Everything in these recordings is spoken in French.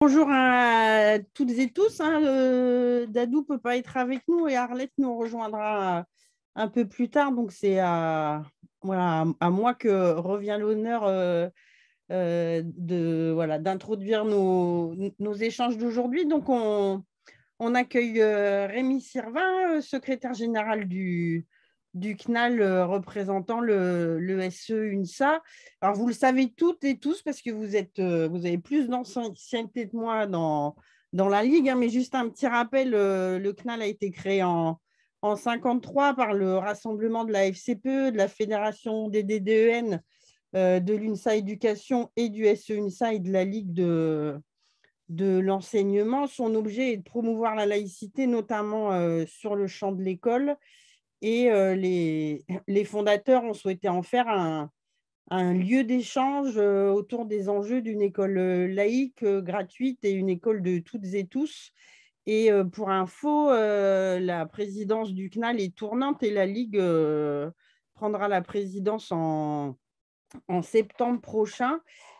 Bonjour à toutes et tous. Dadou ne peut pas être avec nous et Arlette nous rejoindra un peu plus tard. Donc, c'est à moi que revient l'honneur d'introduire nos échanges d'aujourd'hui. Donc, on accueille Rémi Sirvin, secrétaire général du CNAL, représentant le SE UNSA. Alors, vous le savez toutes et tous parce que vous avez plus d'ancienneté que moi dans la Ligue, mais juste un petit rappel, le CNAL a été créé en 1953 par le rassemblement de la FCPE, de la Fédération des DDEN, de l'UNSA Éducation et du SE UNSA et de la Ligue de l'enseignement. Son objet est de promouvoir la laïcité, notamment sur le champ de l'école. Et les fondateurs ont souhaité en faire un lieu d'échange autour des enjeux d'une école laïque, gratuite et une école de toutes et tous. Et pour info, la présidence du CNAL est tournante et la Ligue prendra la présidence en septembre prochain.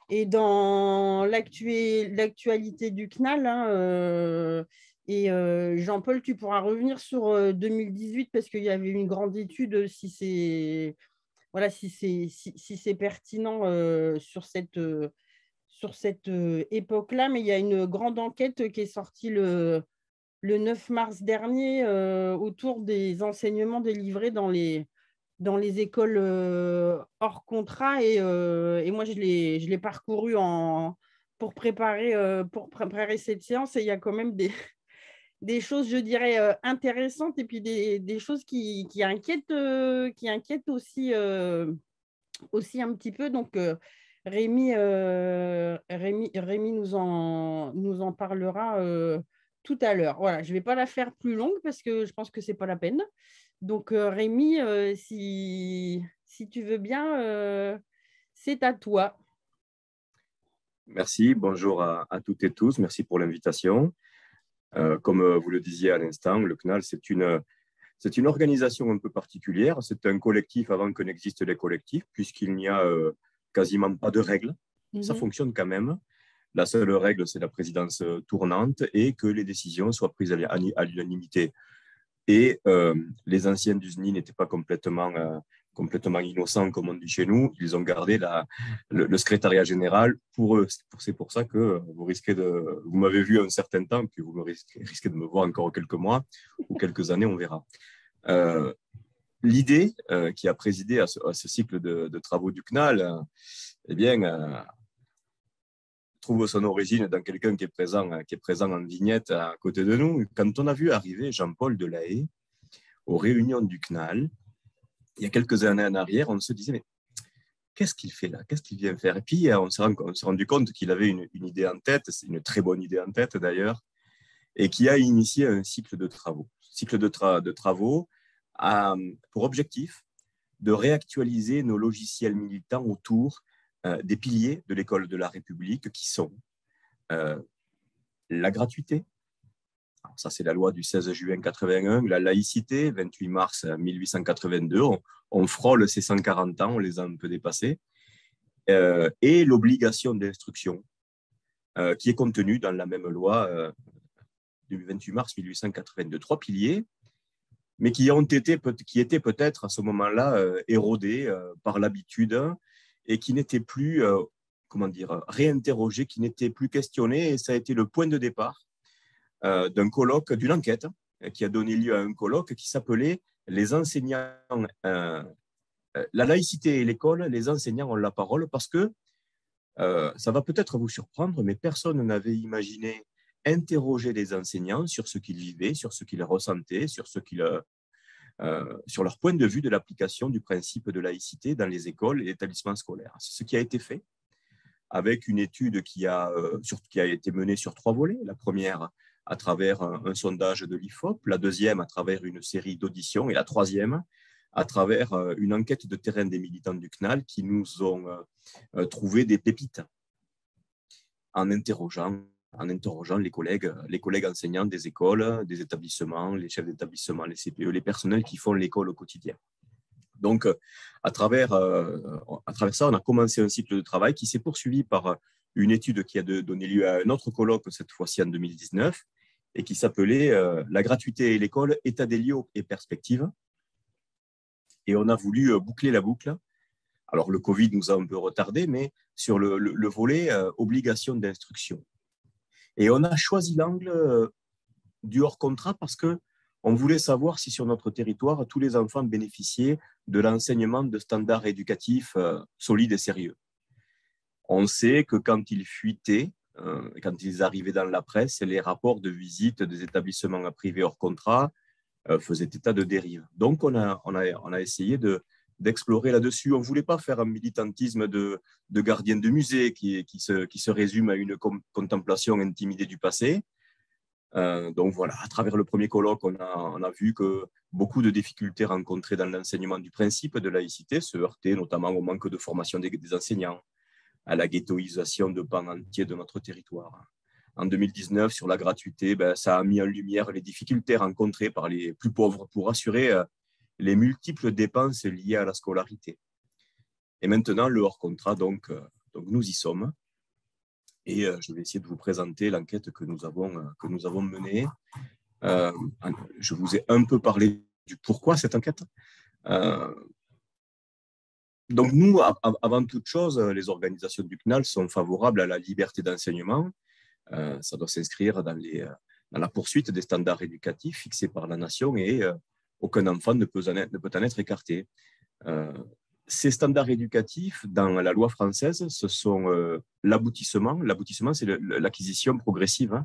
Et dans l'actualité du CNAL, Jean-Paul, tu pourras revenir sur 2018 parce qu'il y avait une grande étude si c'est pertinent sur cette époque-là. Mais il y a une grande enquête qui est sortie le 9 mars dernier autour des enseignements délivrés dans les écoles hors contrat. Et moi, je l'ai parcouru pour préparer cette séance. Et il y a quand même des choses, je dirais, intéressantes et puis des choses qui inquiètent aussi un petit peu. Donc, Rémi nous en parlera tout à l'heure. Voilà, je ne vais pas la faire plus longue parce que je pense que ce n'est pas la peine. Donc, Rémi, si tu veux bien, c'est à toi. Merci, bonjour à toutes et tous, merci pour l'invitation. Comme vous le disiez à l'instant, le CNAL, c'est une organisation un peu particulière. C'est un collectif avant que n'existent les collectifs, puisqu'il n'y a quasiment pas de règles. Ça fonctionne quand même. La seule règle, c'est la présidence tournante et que les décisions soient prises à l'unanimité. Et les anciens du SNI n'étaient pas complètement innocents, comme on dit chez nous. Ils ont gardé le secrétariat général pour eux. C'est pour ça que vous m'avez vu un certain temps, puis vous risquez de me voir encore quelques mois ou quelques années, on verra. L'idée qui a présidé à ce cycle de travaux du CNAL, trouve son origine dans quelqu'un qui est présent en vignette à côté de nous. Quand on a vu arriver Jean-Paul Delahaye aux réunions du CNAL, il y a quelques années en arrière, on se disait, mais qu'est-ce qu'il fait là? Qu'est-ce qu'il vient faire? Et puis, on s'est rendu compte qu'il avait une idée en tête, c'est une très bonne idée en tête d'ailleurs, et qui a initié un cycle de travaux. Cycle de travaux a pour objectif de réactualiser nos logiciels militants autour des piliers de l'école de la République qui sont la gratuité. Alors ça, c'est la loi du 16 juin 81, la laïcité, 28 mars 1882. On frôle ces 140 ans, on les a un peu dépassés. Et l'obligation d'instruction qui est contenue dans la même loi du 28 mars 1882. Trois piliers, mais qui étaient peut-être à ce moment-là érodés par l'habitude et qui n'étaient plus, réinterrogés, qui n'étaient plus questionnés. Et ça a été le point de départ d'un colloque, d'une enquête qui a donné lieu à un colloque qui s'appelait « Les enseignants, la laïcité et l'école, les enseignants ont la parole » parce que ça va peut-être vous surprendre, mais personne n'avait imaginé interroger les enseignants sur ce qu'ils vivaient, sur ce qu'ils ressentaient, sur leur point de vue de l'application du principe de laïcité dans les écoles et établissements scolaires. C'est ce qui a été fait avec une étude qui a été menée sur 3 volets. La première, à travers un sondage de l'IFOP, la deuxième, à travers une série d'auditions, et la troisième, à travers une enquête de terrain des militants du CNAL qui nous ont trouvé des pépites en interrogeant les collègues enseignants des écoles, des établissements, les chefs d'établissement, les CPE, les personnels qui font l'école au quotidien. Donc, à travers ça, on a commencé un cycle de travail qui s'est poursuivi par une étude qui a donné lieu à un autre colloque, cette fois-ci en 2019, et qui s'appelait « La gratuité et l'école, état des lieux et perspectives ». Et on a voulu boucler la boucle. Alors, le Covid nous a un peu retardé, mais sur le volet obligation d'instruction. Et on a choisi l'angle du hors-contrat parce qu'on voulait savoir si sur notre territoire, tous les enfants bénéficiaient de l'enseignement de standards éducatifs solides et sérieux. On sait que quand ils fuitaient, quand ils arrivaient dans la presse, les rapports de visite des établissements privés hors contrat faisaient état de dérive. Donc, on a essayé d'explorer là-dessus. On ne voulait pas faire un militantisme de gardien de musée qui se résume à une contemplation intimidée du passé. Donc voilà, à travers le premier colloque, on a vu que beaucoup de difficultés rencontrées dans l'enseignement du principe de laïcité se heurtaient notamment au manque de formation des enseignants, à la ghettoisation de pans entiers de notre territoire. En 2019, sur la gratuité, ça a mis en lumière les difficultés rencontrées par les plus pauvres pour assurer les multiples dépenses liées à la scolarité. Et maintenant, le hors-contrat, donc nous y sommes. Et je vais essayer de vous présenter l'enquête que nous avons menée. Je vous ai un peu parlé du pourquoi cette enquête. Donc nous, avant toute chose, les organisations du CNAL sont favorables à la liberté d'enseignement. Ça doit s'inscrire dans la poursuite des standards éducatifs fixés par la nation et aucun enfant ne peut en être écarté. Ces standards éducatifs, dans la loi française, ce sont l'aboutissement. L'aboutissement, c'est l'acquisition progressive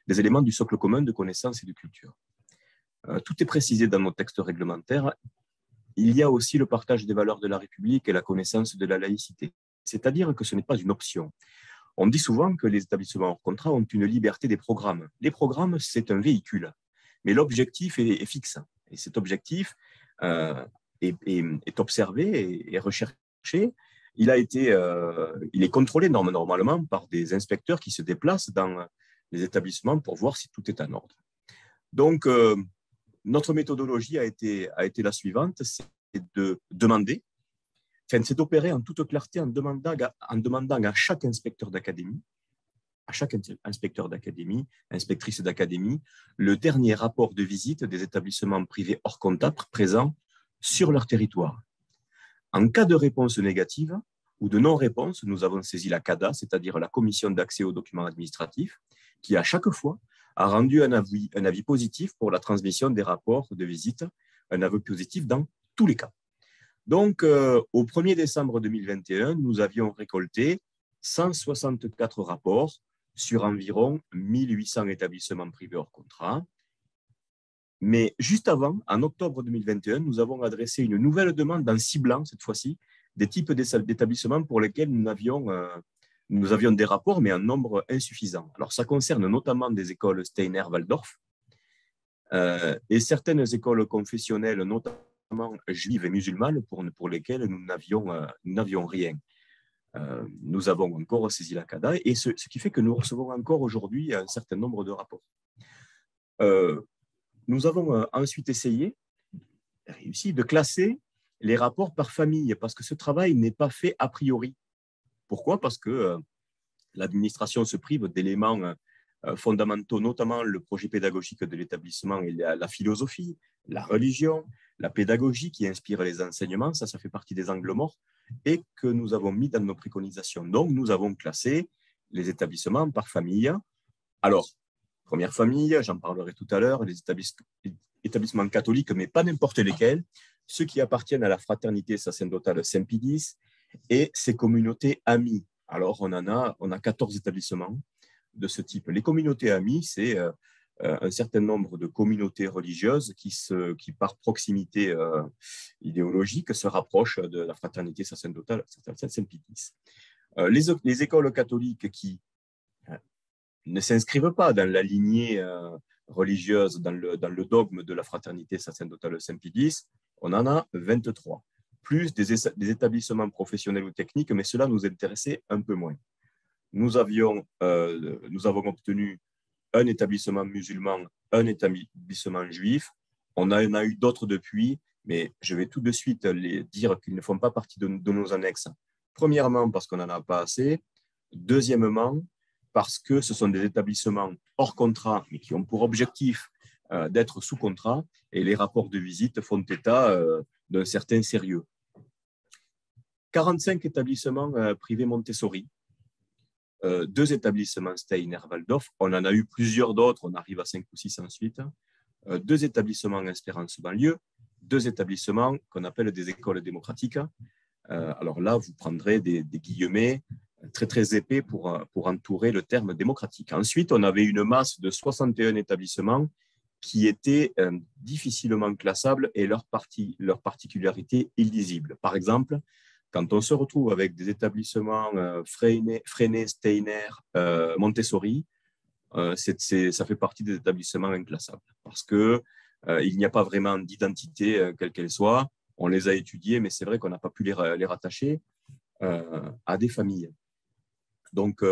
des éléments du socle commun de connaissances et de culture. Tout est précisé dans nos textes réglementaires. Il y a aussi le partage des valeurs de la République et la connaissance de la laïcité. C'est-à-dire que ce n'est pas une option. On dit souvent que les établissements hors contrat ont une liberté des programmes. Les programmes, c'est un véhicule, mais l'objectif est fixe. Et cet objectif est observé et recherché. Il est contrôlé normalement par des inspecteurs qui se déplacent dans les établissements pour voir si tout est en ordre. Donc, notre méthodologie a été la suivante, c'est de demander, c'est d'opérer en toute clarté en demandant à chaque inspecteur d'académie, inspectrice d'académie, le dernier rapport de visite des établissements privés hors contrat présents sur leur territoire. En cas de réponse négative ou de non-réponse, nous avons saisi la CADA, c'est-à-dire la Commission d'accès aux documents administratifs, qui à chaque fois a rendu un avis positif pour la transmission des rapports de visite, un avis positif dans tous les cas. Donc, au 1er décembre 2021, nous avions récolté 164 rapports sur environ 1800 établissements privés hors contrat. Mais juste avant, en octobre 2021, nous avons adressé une nouvelle demande en ciblant, cette fois-ci, des types d'établissements pour lesquels nous avions des rapports, mais en nombre insuffisant. Alors, ça concerne notamment des écoles Steiner-Waldorf et certaines écoles confessionnelles, notamment juives et musulmanes, pour lesquelles nous n'avions rien. Nous avons encore saisi la CADA, et ce qui fait que nous recevons encore aujourd'hui un certain nombre de rapports. Nous avons ensuite réussi de classer les rapports par famille, parce que ce travail n'est pas fait a priori. Pourquoi ? Parce que l'administration se prive d'éléments fondamentaux, notamment le projet pédagogique de l'établissement et la philosophie, la religion, la pédagogie qui inspire les enseignements, ça fait partie des angles morts et que nous avons mis dans nos préconisations. Donc, nous avons classé les établissements par famille. Alors, première famille, j'en parlerai tout à l'heure, les établissements catholiques, mais pas n'importe lesquels, ceux qui appartiennent à la fraternité sacerdotale Saint-Pédis et ses communautés amies. Alors, on a 14 établissements de ce type. Les communautés amies, c'est un certain nombre de communautés religieuses qui par proximité idéologique, se rapprochent de la fraternité sacerdotale Saint-Pédis. Les écoles catholiques qui ne s'inscrivent pas dans la lignée religieuse, dans le dogme de la fraternité sacerdotale Saint-Pédis, on en a 23, plus des établissements professionnels ou techniques, mais cela nous intéressait un peu moins. Nous avons obtenu un établissement musulman, un établissement juif. On en a eu d'autres depuis, mais je vais tout de suite dire qu'ils ne font pas partie de nos annexes. Premièrement, parce qu'on n'en a pas assez, Deuxièmement, parce que ce sont des établissements hors contrat, mais qui ont pour objectif d'être sous contrat, et les rapports de visite font état d'un certain sérieux. 45 établissements privés Montessori, 2 établissements Steiner-Waldorf, on en a eu plusieurs d'autres, on arrive à 5 ou 6 ensuite, 2 établissements Espérance banlieue, 2 établissements qu'on appelle des écoles démocratiques. Alors là, vous prendrez des guillemets très très épais pour entourer le terme démocratique. Ensuite, on avait une masse de 61 établissements qui étaient difficilement classables et leur particularité illisible. Par exemple, quand on se retrouve avec des établissements Freinet, Steiner, Montessori, ça fait partie des établissements inclassables parce qu'il n'y a pas vraiment d'identité, quelle qu'elle soit. On les a étudiés, mais c'est vrai qu'on n'a pas pu les rattacher à des familles. Donc,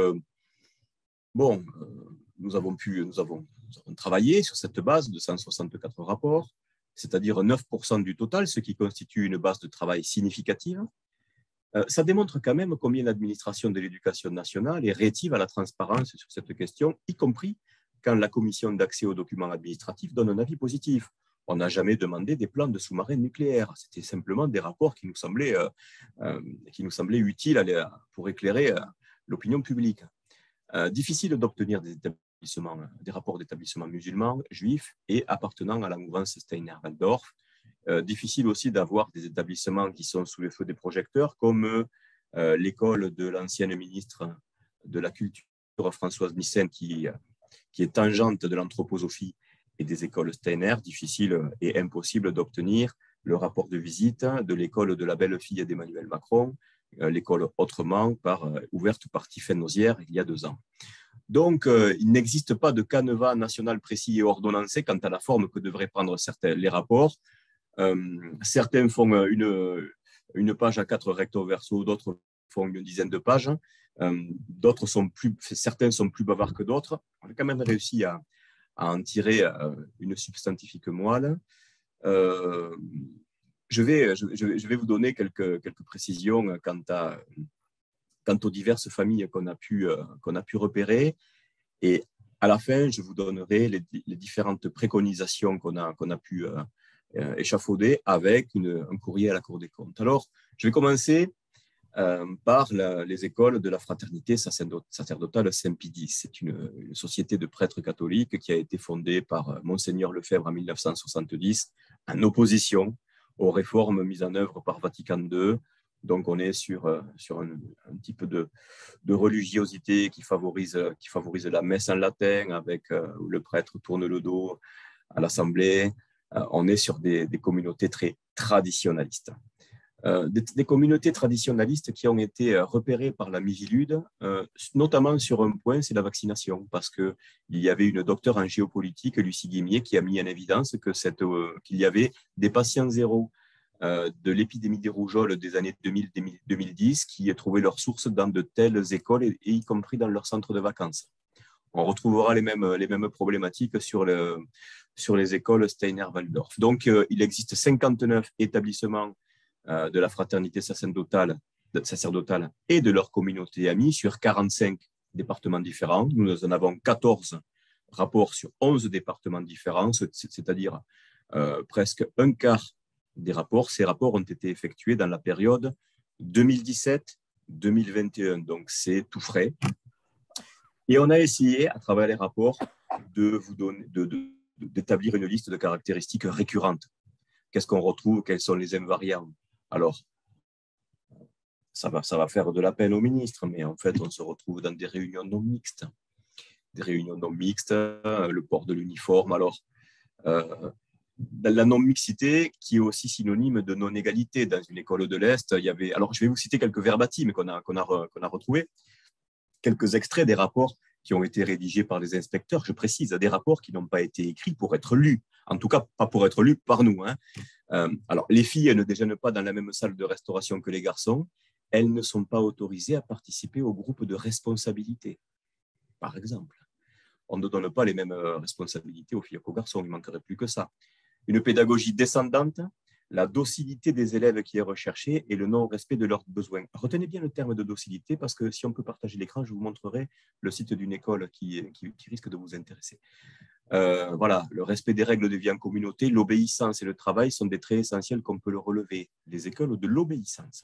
nous avons travaillé sur cette base de 164 rapports, c'est-à-dire 9% du total, ce qui constitue une base de travail significative. Ça démontre quand même combien l'administration de l'éducation nationale est rétive à la transparence sur cette question, y compris quand la commission d'accès aux documents administratifs donne un avis positif. On n'a jamais demandé des plans de sous-marins nucléaires. C'était simplement des rapports qui nous semblaient utiles pour éclairer l'opinion publique. Difficile d'obtenir des rapports d'établissements musulmans, juifs et appartenant à la mouvance Steiner-Waldorf. Difficile aussi d'avoir des établissements qui sont sous les feux des projecteurs, comme l'école de l'ancienne ministre de la Culture, Françoise Nyssen, qui est tangente de l'anthroposophie et des écoles Steiner. Difficile et impossible d'obtenir le rapport de visite de l'école de la belle-fille d'Emmanuel Macron, l'école Autrement, ouverte par Tiffaine Nozière il y a 2 ans. Donc, il n'existe pas de canevas national précis et ordonnancé quant à la forme que devraient prendre les rapports. Certains font une page à 4 recto verso, d'autres font une dizaine de pages. Certains sont plus bavards que d'autres. On a quand même réussi à en tirer une substantifique moelle. Je vais vous donner quelques précisions quant aux diverses familles qu'on a pu repérer. Et à la fin, je vous donnerai les différentes préconisations qu'on a pu échafauder avec un courrier à la Cour des comptes. Alors, je vais commencer par les écoles de la fraternité sacerdotale Saint-Pie X. C'est une société de prêtres catholiques qui a été fondée par Monseigneur Lefebvre en 1970 en opposition aux réformes mises en œuvre par Vatican II. Donc, on est sur un type de religiosité qui favorise la messe en latin, où le prêtre tourne le dos à l'Assemblée. On est sur des communautés très traditionnalistes. Des communautés traditionnalistes qui ont été repérées par la Miviludes, notamment sur un point, c'est la vaccination, parce qu'il y avait une docteure en géopolitique, Lucie Guimier, qui a mis en évidence qu'il y avait des patients zéro de l'épidémie des rougeoles des années 2000-2010 qui trouvaient leur source dans de telles écoles, et y compris dans leurs centres de vacances. On retrouvera les mêmes problématiques sur les écoles Steiner-Waldorf. Donc, il existe 59 établissements de la fraternité sacerdotale et de leur communauté amie sur 45 départements différents. Nous en avons 14 rapports sur 11 départements différents, c'est-à-dire presque un quart des rapports. Ces rapports ont été effectués dans la période 2017-2021, donc c'est tout frais. Et on a essayé, à travers les rapports, d'établir une liste de caractéristiques récurrentes. Qu'est-ce qu'on retrouve? Quels sont les invariants? Alors, ça va faire de la peine au ministre, mais en fait, on se retrouve dans des réunions non mixtes. Des réunions non mixtes, le port de l'uniforme. Alors, la non-mixité, qui est aussi synonyme de non-égalité. Dans une école de l'Est, il y avait… Alors, je vais vous citer quelques verbatims qu'on a retrouvés, quelques extraits des rapports qui ont été rédigés par les inspecteurs. Je précise, des rapports qui n'ont pas été écrits pour être lus, en tout cas pas pour être lus par nous. Alors, les filles ne déjeunent pas dans la même salle de restauration que les garçons. Elles ne sont pas autorisées à participer au groupe de responsabilité, par exemple. On ne donne pas les mêmes responsabilités aux filles qu'aux garçons, il ne manquerait plus que ça. Une pédagogie descendante, la docilité des élèves qui est recherchée et le non-respect de leurs besoins. Retenez bien le terme de docilité parce que si on peut partager l'écran, je vous montrerai le site d'une école qui risque de vous intéresser. Voilà, le respect des règles de vie en communauté, l'obéissance et le travail sont des traits essentiels qu'on peut le relever. Les écoles de l'obéissance.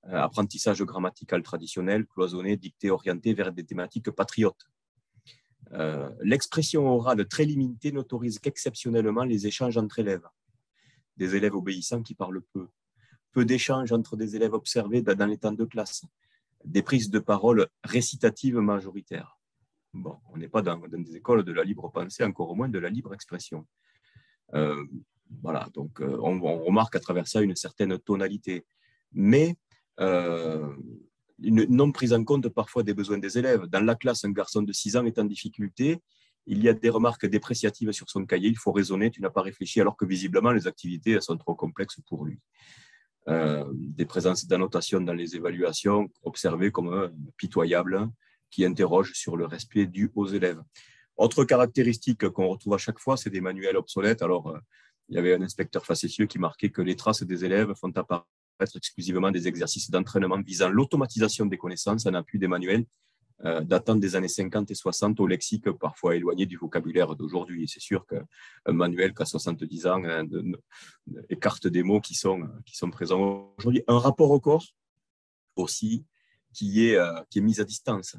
Apprentissage grammatical traditionnel, cloisonné, dicté, orienté vers des thématiques patriotes. L'expression orale très limitée n'autorise qu'exceptionnellement les échanges entre élèves. Des élèves obéissants qui parlent peu. Peu d'échanges entre des élèves observés dans les temps de classe. Des prises de parole récitatives majoritaires. Bon, on n'est pas dans des écoles de la libre pensée, encore au moins de la libre expression. Voilà, donc on remarque à travers ça une certaine tonalité. Mais une non prise en compte parfois des besoins des élèves. Dans la classe, un garçon de 6 ans est en difficulté. Il y a des remarques dépréciatives sur son cahier, il faut raisonner, tu n'as pas réfléchi, alors que visiblement les activités sont trop complexes pour lui. Des présences d'annotation dans les évaluations observées comme pitoyables, qui interrogent sur le respect dû aux élèves. Autre caractéristique qu'on retrouve à chaque fois, c'est des manuels obsolètes. Alors, il y avait un inspecteur facétieux qui marquait que les traces des élèves font apparaître exclusivement des exercices d'entraînement visant l'automatisation des connaissances en appui des manuels datant des années 50 et 60 au lexique parfois éloigné du vocabulaire d'aujourd'hui. C'est sûr qu'un manuel qui a 70 ans écarte des mots qui sont présents aujourd'hui. Un rapport au corps aussi qui est mis à distance.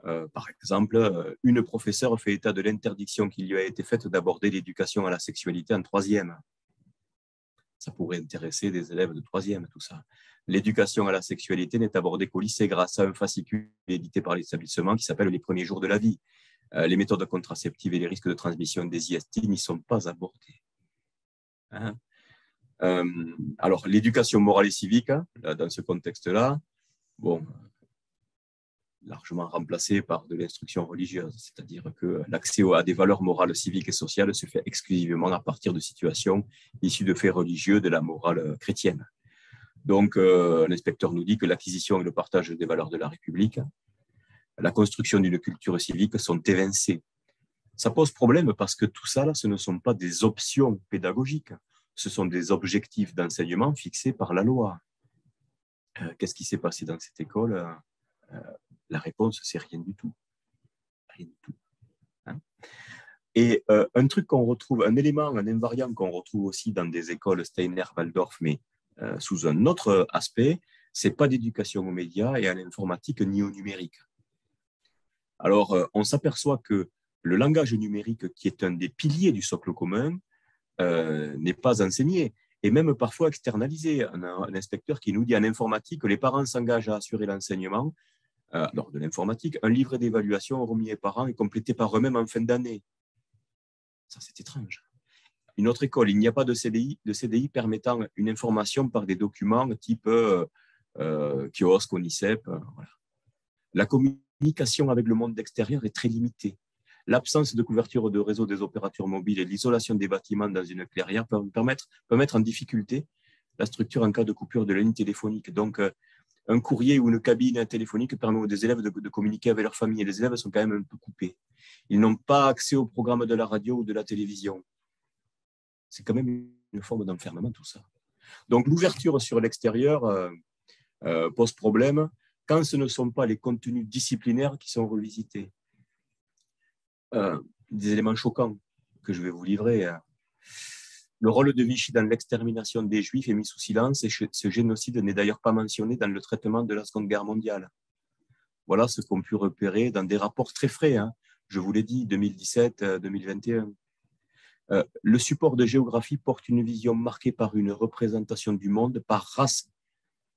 Par exemple, une professeure fait état de l'interdiction qui lui a été faite d'aborder l'éducation à la sexualité en 3e. Ça pourrait intéresser des élèves de 3e, tout ça. L'éducation à la sexualité n'est abordée qu'au lycée grâce à un fascicule édité par l'établissement qui s'appelle « Les premiers jours de la vie ». Les méthodes contraceptives et les risques de transmission des IST n'y sont pas abordés. Hein? Alors, l'éducation morale et civique, dans ce contexte-là, bon, largement remplacée par de l'instruction religieuse, c'est-à-dire que l'accès à des valeurs morales, civiques et sociales se fait exclusivement à partir de situations issues de faits religieux de la morale chrétienne. Donc, l'inspecteur nous dit que l'acquisition et le partage des valeurs de la République, la construction d'une culture civique sont évincés. Ça pose problème parce que tout ça, là, ce ne sont pas des options pédagogiques, ce sont des objectifs d'enseignement fixés par la loi. Qu'est-ce qui s'est passé dans cette école? La réponse, c'est rien du tout. Rien du tout. Hein? Et un truc qu'on retrouve, un élément, un invariant qu'on retrouve aussi dans des écoles Steiner, Waldorf, mais sous un autre aspect, c'est pas d'éducation aux médias et à l'informatique ni au numérique. Alors, on s'aperçoit que le langage numérique, qui est un des piliers du socle commun, n'est pas enseigné et même parfois externalisé. On a un inspecteur qui nous dit en informatique que les parents s'engagent à assurer l'enseignement de l'informatique, un livret d'évaluation remis aux parents et complété par eux-mêmes en fin d'année. Ça, c'est étrange. Une autre école, il n'y a pas de CDI permettant une information par des documents type kiosque, ONICEP. Voilà. La communication avec le monde extérieur est très limitée. L'absence de couverture de réseau des opérateurs mobiles et l'isolation des bâtiments dans une clairière peuvent mettre en difficulté la structure en cas de coupure de la ligne téléphonique. Donc, un courrier ou une cabine téléphonique permet aux élèves de communiquer avec leur famille. Et les élèves sont quand même un peu coupés. Ils n'ont pas accès au programme de la radio ou de la télévision. C'est quand même une forme d'enfermement, tout ça. Donc, l'ouverture sur l'extérieur pose problème quand ce ne sont pas les contenus disciplinaires qui sont revisités. Des éléments choquants que je vais vous livrer. Le rôle de Vichy dans l'extermination des Juifs est mis sous silence et ce génocide n'est d'ailleurs pas mentionné dans le traitement de la Seconde Guerre mondiale. Voilà ce qu'on peut repérer dans des rapports très frais, hein. Je vous l'ai dit, 2017-2021. Le support de géographie porte une vision marquée par une représentation du monde par race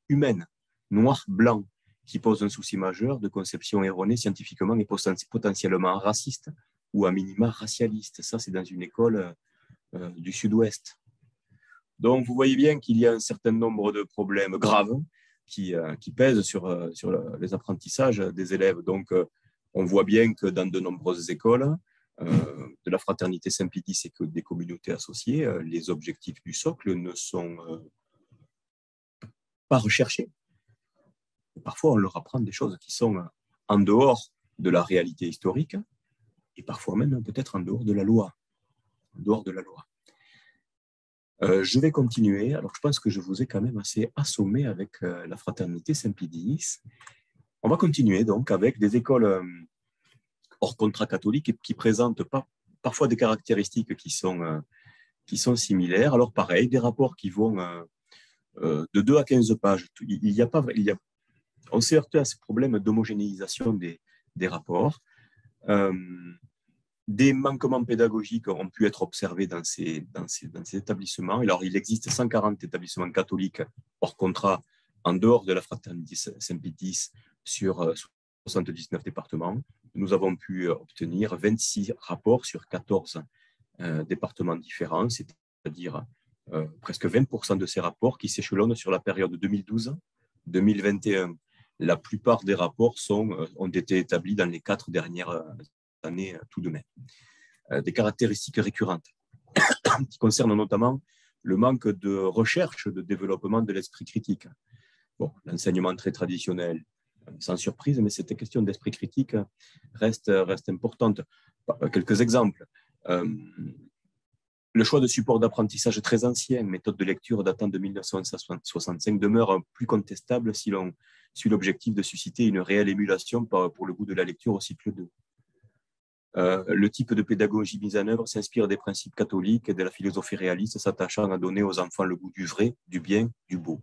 humaine, noir-blanc, qui pose un souci majeur de conception erronée scientifiquement et potentiellement raciste ou à minima racialiste. Ça, c'est dans une école du Sud-Ouest. Donc, vous voyez bien qu'il y a un certain nombre de problèmes graves qui pèsent sur les apprentissages des élèves. Donc, on voit bien que dans de nombreuses écoles, de la fraternité Saint-Pédis et que des communautés associées, les objectifs du socle ne sont pas recherchés. Et parfois, on leur apprend des choses qui sont en dehors de la réalité historique et parfois même peut-être en dehors de la loi. En dehors de la loi. Je vais continuer. Alors, je pense que je vous ai quand même assez assommé avec la fraternité Saint-Pie-X. On va continuer donc avec des écoles hors contrat catholique et qui présentent parfois des caractéristiques qui sont similaires. Alors, pareil, des rapports qui vont de 2 à 15 pages. On s'est heurté à ce problème d'homogénéisation des rapports. Des manquements pédagogiques ont pu être observés dans ces établissements. Alors, il existe 140 établissements catholiques hors contrat en dehors de la fraternité Saint-Pie-X sur 79 départements. Nous avons pu obtenir 26 rapports sur 14 départements différents, c'est-à-dire presque 20% de ces rapports qui s'échelonnent sur la période 2012-2021. La plupart des rapports ont été établis dans les 4 dernières années tout de même. Des caractéristiques récurrentes qui concernent notamment le manque de recherche de développement de l'esprit critique. Bon, l'enseignement très traditionnel, sans surprise, mais cette question d'esprit critique reste importante. Quelques exemples. Le choix de support d'apprentissage très ancien, méthode de lecture datant de 1965, demeure plus contestable si l'on suit l'objectif de susciter une réelle émulation pour le goût de la lecture au cycle 2. Le type de pédagogie mise en œuvre s'inspire des principes catholiques et de la philosophie réaliste, s'attachant à donner aux enfants le goût du vrai, du bien, du beau.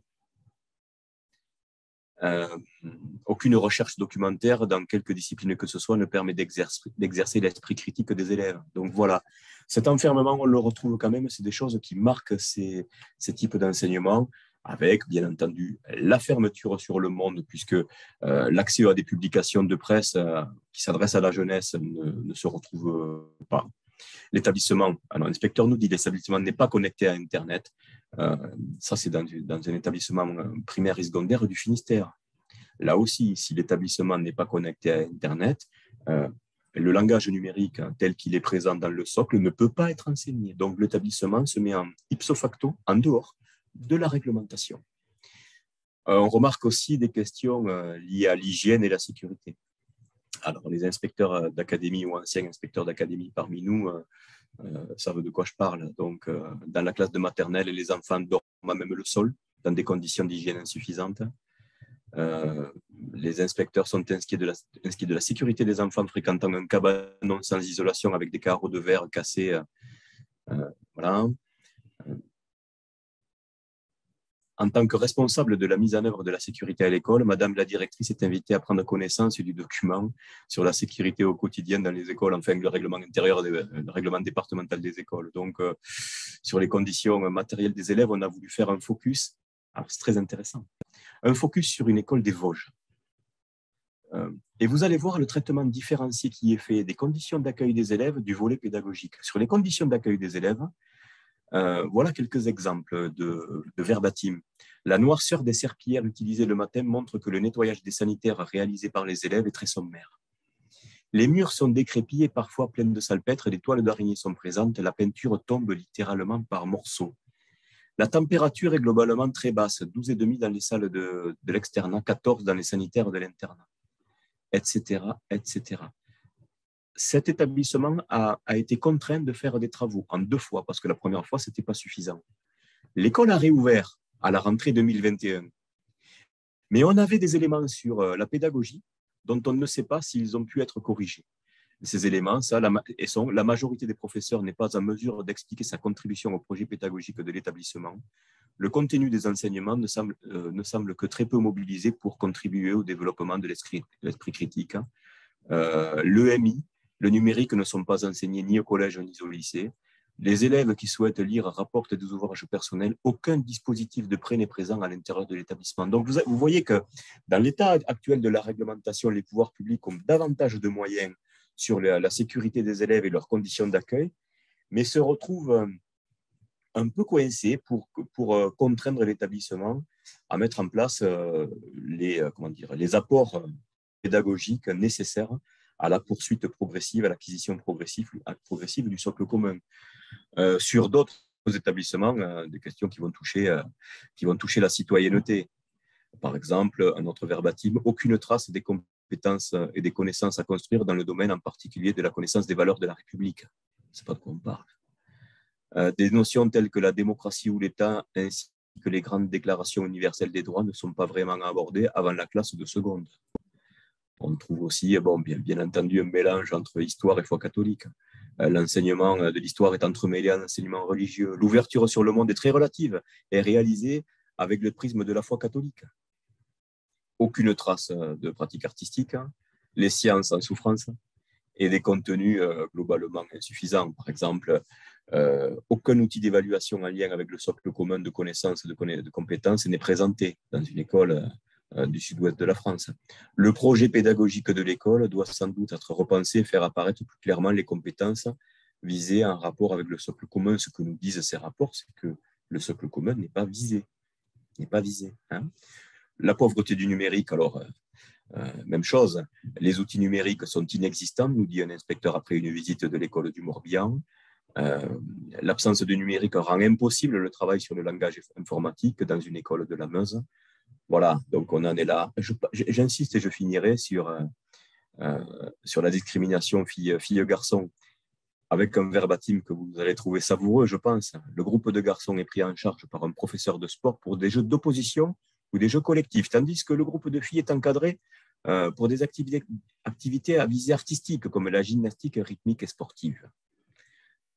Aucune recherche documentaire dans quelque discipline que ce soit ne permet d'exercer l'esprit critique des élèves. Donc voilà, cet enfermement, on le retrouve quand même, c'est des choses qui marquent ces types d'enseignement, avec bien entendu la fermeture sur le monde, puisque l'accès à des publications de presse qui s'adressent à la jeunesse ne se retrouve pas. L'établissement, alors l'inspecteur nous dit l'établissement n'est pas connecté à Internet. Ça, c'est dans un établissement primaire et secondaire du Finistère. Là aussi, si l'établissement n'est pas connecté à Internet, le langage numérique tel qu'il est présent dans le socle ne peut pas être enseigné. Donc, l'établissement se met en ipso facto, en dehors de la réglementation. On remarque aussi des questions liées à l'hygiène et la sécurité. Alors, les inspecteurs d'académie ou anciens inspecteurs d'académie parmi nous savent de quoi je parle. Donc, dans la classe de maternelle, les enfants dorment à même le sol, dans des conditions d'hygiène insuffisantes. Les inspecteurs sont inquiets de la sécurité des enfants fréquentant un cabanon sans isolation avec des carreaux de verre cassés. Voilà. En tant que responsable de la mise en œuvre de la sécurité à l'école, Madame la directrice est invitée à prendre connaissance du document sur la sécurité au quotidien dans les écoles, enfin le règlement intérieur, le règlement départemental des écoles. Donc, sur les conditions matérielles des élèves, on a voulu faire un focus. Alors, c'est très intéressant. Un focus sur une école des Vosges. Et vous allez voir le traitement différencié qui est fait des conditions d'accueil des élèves du volet pédagogique. Sur les conditions d'accueil des élèves, voilà quelques exemples de verbatim. La noirceur des serpillères utilisées le matin montre que le nettoyage des sanitaires réalisé par les élèves est très sommaire. Les murs sont décrépits et parfois pleins de salpêtre, des toiles d'araignée sont présentes, la peinture tombe littéralement par morceaux. La température est globalement très basse, 12,5 dans les salles de l'externat, 14 dans les sanitaires de l'internat, etc., etc. Cet établissement a été contraint de faire des travaux en 2 fois, parce que la première fois, ce n'était pas suffisant. L'école a réouvert à la rentrée 2021, mais on avait des éléments sur la pédagogie dont on ne sait pas s'ils ont pu être corrigés. Ces éléments, la majorité des professeurs n'est pas en mesure d'expliquer sa contribution au projet pédagogique de l'établissement. Le contenu des enseignements ne semble que très peu mobilisé pour contribuer au développement de l'esprit critique. L'EMI, le numérique ne sont pas enseignés ni au collège ni au lycée. Les élèves qui souhaitent lire rapportent des ouvrages personnels. Aucun dispositif de prêt n'est présent à l'intérieur de l'établissement. Donc, vous voyez que dans l'état actuel de la réglementation, les pouvoirs publics ont davantage de moyens sur la sécurité des élèves et leurs conditions d'accueil, mais se retrouvent un peu coincés pour contraindre l'établissement à mettre en place les apports pédagogiques nécessaires à la poursuite progressive, à l'acquisition progressive du socle commun. Sur d'autres établissements, des questions qui vont toucher la citoyenneté. Par exemple, un autre verbatim, aucune trace des compétences et des connaissances à construire dans le domaine en particulier de la connaissance des valeurs de la République. Je ne sais pas de quoi on parle. Des notions telles que la démocratie ou l'État, ainsi que les grandes déclarations universelles des droits ne sont pas vraiment abordées avant la classe de seconde. On trouve aussi, bon, bien entendu, un mélange entre histoire et foi catholique. L'enseignement de l'histoire est entremêlé à l'enseignement religieux. L'ouverture sur le monde est très relative et réalisée avec le prisme de la foi catholique. Aucune trace de pratique artistique, les sciences en souffrance et des contenus globalement insuffisants. Par exemple, aucun outil d'évaluation en lien avec le socle commun de connaissances et de compétences n'est présenté dans une école du sud-ouest de la France. Le projet pédagogique de l'école doit sans doute être repensé et faire apparaître plus clairement les compétences visées en rapport avec le socle commun. Ce que nous disent ces rapports, c'est que le socle commun n'est pas visé. La pauvreté du numérique, alors, même chose. Les outils numériques sont inexistants, nous dit un inspecteur après une visite de l'école du Morbihan. L'absence de numérique rend impossible le travail sur le langage informatique dans une école de la Meuse. Voilà, donc on en est là. J'insiste et je finirai sur la discrimination fille-garçon avec un verbatim que vous allez trouver savoureux, je pense. Le groupe de garçons est pris en charge par un professeur de sport pour des jeux d'opposition ou des jeux collectifs, tandis que le groupe de filles est encadré pour des activités à visée artistique, comme la gymnastique rythmique et sportive.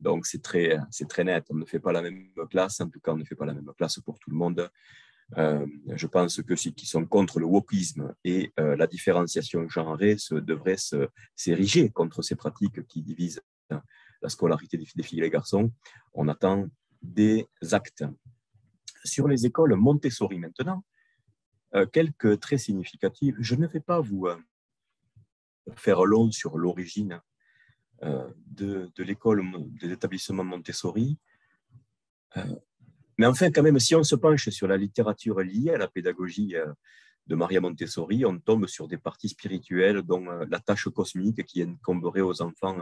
Donc, c'est très net. On ne fait pas la même classe. En tout cas, on ne fait pas la même classe pour tout le monde. Je pense que ceux qui sont contre le wokisme et la différenciation genrée devraient s'ériger contre ces pratiques qui divisent la scolarité des filles et des garçons. On attend des actes. Sur les écoles Montessori maintenant, quelques traits significatifs. Je ne vais pas vous faire long sur l'origine de l'école, des établissements Montessori. Mais enfin, quand même, si on se penche sur la littérature liée à la pédagogie de Maria Montessori, on tombe sur des parties spirituelles, dont la tâche cosmique qui incomberait aux enfants.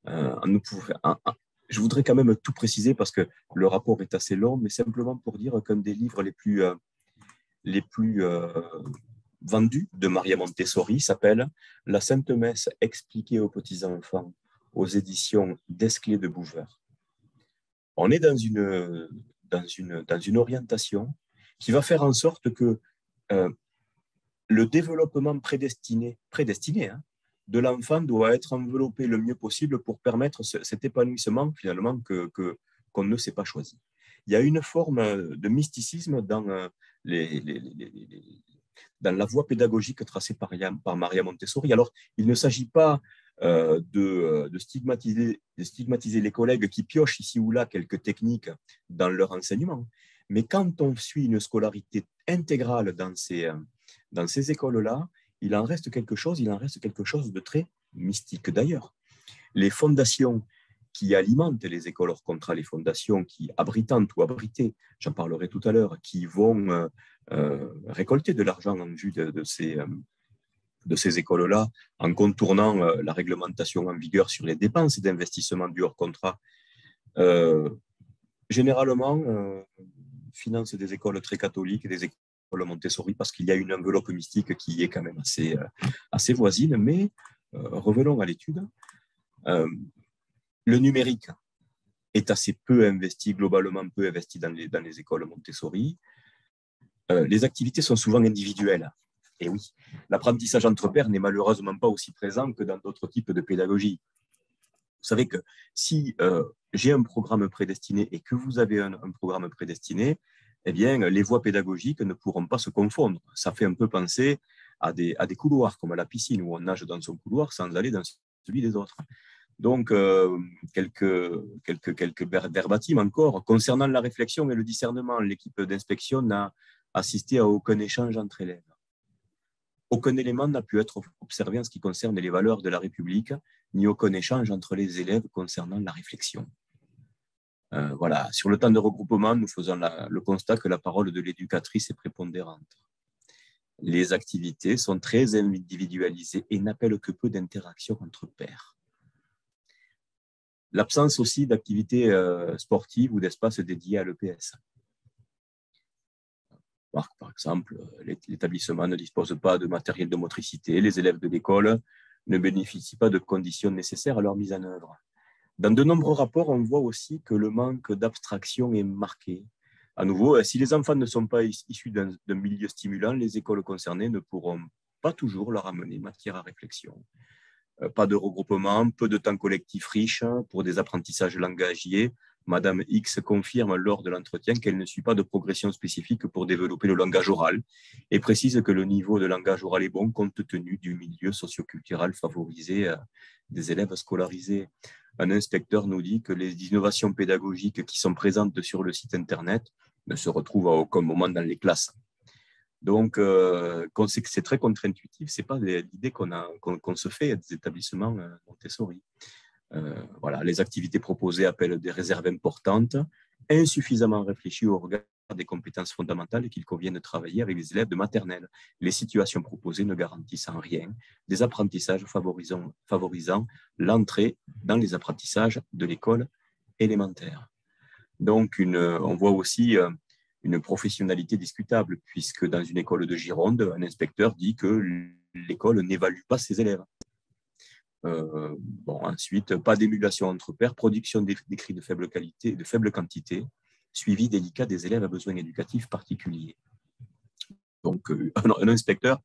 Je voudrais quand même tout préciser parce que le rapport est assez long, mais simplement pour dire qu'un des livres les plus vendus de Maria Montessori s'appelle « La Sainte Messe expliquée aux petits-enfants » aux éditions Desclés de Bouver. On est dans une orientation qui va faire en sorte que le développement prédestiné de l'enfant doit être enveloppé le mieux possible pour permettre cet épanouissement finalement qu'on ne s'est pas choisi. Il y a une forme de mysticisme dans la voie pédagogique tracée par Maria Montessori. Alors, il ne s'agit pas de stigmatiser les collègues qui piochent ici ou là quelques techniques dans leur enseignement. Mais quand on suit une scolarité intégrale dans ces écoles-là, il en reste quelque chose de très mystique. D'ailleurs, les fondations qui alimentent les écoles hors contrat, les fondations qui abritantes ou abritées, j'en parlerai tout à l'heure, qui vont récolter de l'argent en vue de ces écoles-là, en contournant la réglementation en vigueur sur les dépenses d'investissement du hors contrat, généralement financent des écoles très catholiques et des écoles Montessori parce qu'il y a une enveloppe mystique qui est quand même assez voisine. Mais revenons à l'étude. Le numérique est assez peu investi, globalement peu investi dans les écoles Montessori. Les activités sont souvent individuelles. Et oui, l'apprentissage entre pairs n'est malheureusement pas aussi présent que dans d'autres types de pédagogie. Vous savez que si j'ai un programme prédestiné et que vous avez un programme prédestiné, eh bien, les voies pédagogiques ne pourront pas se confondre. Ça fait un peu penser à des couloirs, comme à la piscine, où on nage dans son couloir sans aller dans celui des autres. Donc, quelques verbatims encore. Concernant la réflexion et le discernement, l'équipe d'inspection n'a assisté à aucun échange entre élèves. Aucun élément n'a pu être observé en ce qui concerne les valeurs de la République, ni aucun échange entre les élèves concernant la réflexion. Voilà. Sur le temps de regroupement, nous faisons le constat que la parole de l'éducatrice est prépondérante. Les activités sont très individualisées et n'appellent que peu d'interactions entre pairs. L'absence aussi d'activités sportives ou d'espaces dédiés à l'EPS. Par exemple, l'établissement ne dispose pas de matériel de motricité, les élèves de l'école ne bénéficient pas de conditions nécessaires à leur mise en œuvre. Dans de nombreux rapports, on voit aussi que le manque d'abstraction est marqué. À nouveau, si les enfants ne sont pas issus d'un milieu stimulant, les écoles concernées ne pourront pas toujours leur amener matière à réflexion. Pas de regroupement, peu de temps collectif riche pour des apprentissages langagiers. Madame X confirme lors de l'entretien qu'elle ne suit pas de progression spécifique pour développer le langage oral et précise que le niveau de langage oral est bon compte tenu du milieu socioculturel favorisé des élèves scolarisés. Un inspecteur nous dit que les innovations pédagogiques qui sont présentes sur le site Internet ne se retrouvent à aucun moment dans les classes. Donc, qu'on sait que c'est très contre-intuitif, ce n'est pas l'idée qu'on se fait des établissements Montessori. Voilà, les activités proposées appellent des réserves importantes, insuffisamment réfléchies au regard des compétences fondamentales qu'il convient de travailler avec les élèves de maternelle. Les situations proposées ne garantissent en rien des apprentissages favorisant l'entrée dans les apprentissages de l'école élémentaire. Donc, on voit aussi une professionnalité discutable, puisque dans une école de Gironde, un inspecteur dit que l'école n'évalue pas ses élèves. Ensuite, pas d'émulation entre pairs, production d'écrits de faible qualité et de faible quantité, suivi délicat des élèves à besoins éducatifs particuliers. Donc, un inspecteur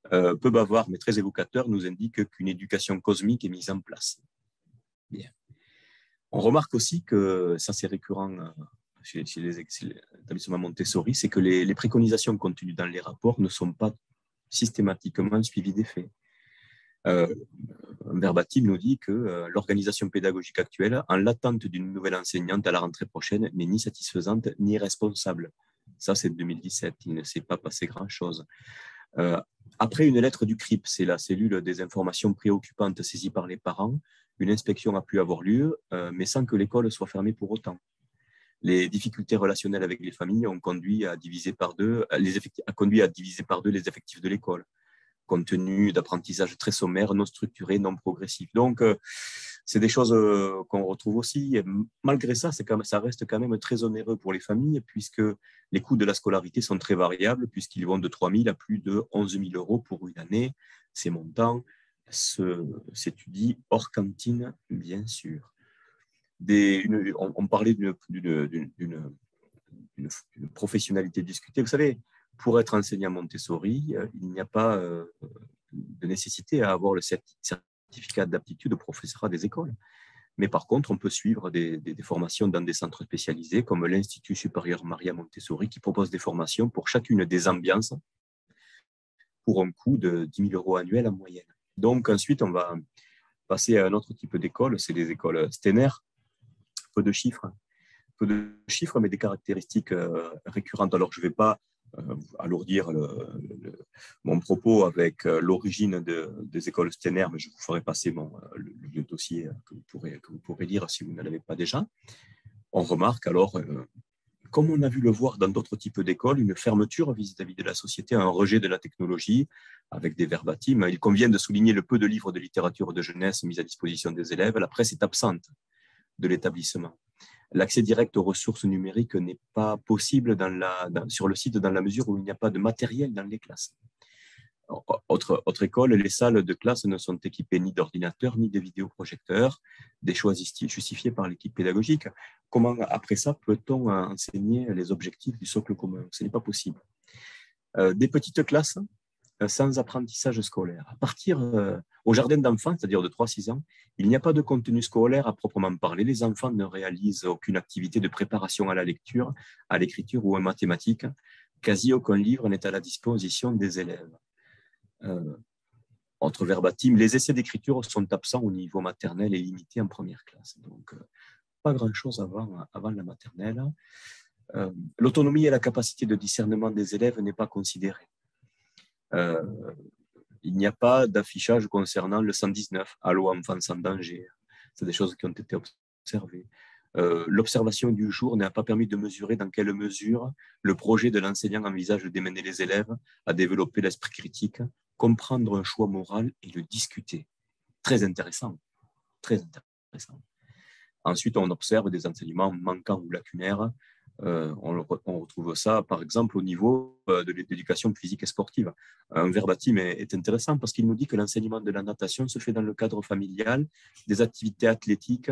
peu bavard mais très évocateur nous indique qu'une éducation cosmique est mise en place. Bien. On remarque aussi que, ça c'est récurrent chez les établissements Montessori, c'est que les préconisations contenues dans les rapports ne sont pas systématiquement suivies des faits. Un verbatim nous dit que l'organisation pédagogique actuelle, en l'attente d'une nouvelle enseignante à la rentrée prochaine, n'est ni satisfaisante ni responsable. Ça, c'est 2017. Il ne s'est pas passé grand-chose. Après une lettre du CRIP, c'est la cellule des informations préoccupantes saisie par les parents, une inspection a pu avoir lieu, mais sans que l'école soit fermée pour autant. Les difficultés relationnelles avec les familles ont conduit à diviser par deux les effectifs de l'école, compte tenu d'apprentissages très sommaires, non structurés, non progressifs. Donc, c'est des choses qu'on retrouve aussi. Et malgré ça, ça reste quand même très onéreux pour les familles, puisque les coûts de la scolarité sont très variables, puisqu'ils vont de 3 000 à plus de 11 000 euros pour une année. Ces montants s'étudient hors cantine, bien sûr. On parlait d'une professionnalité discutée. Vous savez, pour être enseignant Montessori, il n'y a pas de nécessité à avoir le certificat d'aptitude au professorat des écoles. Mais par contre, on peut suivre des formations dans des centres spécialisés comme l'Institut supérieur Maria Montessori qui propose des formations pour chacune des ambiances pour un coût de 10 000 euros annuels en moyenne. Donc ensuite, on va passer à un autre type d'école, c'est les écoles Steiner. Peu de chiffres, mais des caractéristiques récurrentes. Alors, je ne vais pas alourdir mon propos avec l'origine des écoles Steiner, mais je vous ferai passer le dossier que vous pourrez lire si vous ne l'avez pas déjà. On remarque alors, comme on a vu le voir dans d'autres types d'écoles, une fermeture vis-à-vis de la société, un rejet de la technologie, avec des verbatims. Il convient de souligner le peu de livres de littérature de jeunesse mis à disposition des élèves. La presse est absente de l'établissement. L'accès direct aux ressources numériques n'est pas possible sur le site dans la mesure où il n'y a pas de matériel dans les classes. Autre école, les salles de classe ne sont équipées ni d'ordinateurs ni de vidéoprojecteurs, des choix justifiés par l'équipe pédagogique. Comment, après ça, peut-on enseigner les objectifs du socle commun? Ce n'est pas possible. Des petites classes sans apprentissage scolaire. À partir au jardin d'enfants, c'est-à-dire de 3-6 ans, il n'y a pas de contenu scolaire à proprement parler. Les enfants ne réalisent aucune activité de préparation à la lecture, à l'écriture ou en mathématiques. Quasi aucun livre n'est à la disposition des élèves. Autre verbatim, les essais d'écriture sont absents au niveau maternel et limités en première classe. Donc, pas grand-chose avant la maternelle. L'autonomie et la capacité de discernement des élèves n'est pas considérée. Il n'y a pas d'affichage concernant le 119, Allô enfants en danger. C'est des choses qui ont été observées. L'observation du jour n'a pas permis de mesurer dans quelle mesure le projet de l'enseignant envisage de démener les élèves à développer l'esprit critique, comprendre un choix moral et le discuter. Très intéressant. Très intéressant. Ensuite, on observe des enseignements manquants ou lacunaires. On retrouve ça, par exemple, au niveau de l'éducation physique et sportive. Un verbatim est intéressant parce qu'il nous dit que l'enseignement de la natation se fait dans le cadre familial, des activités athlétiques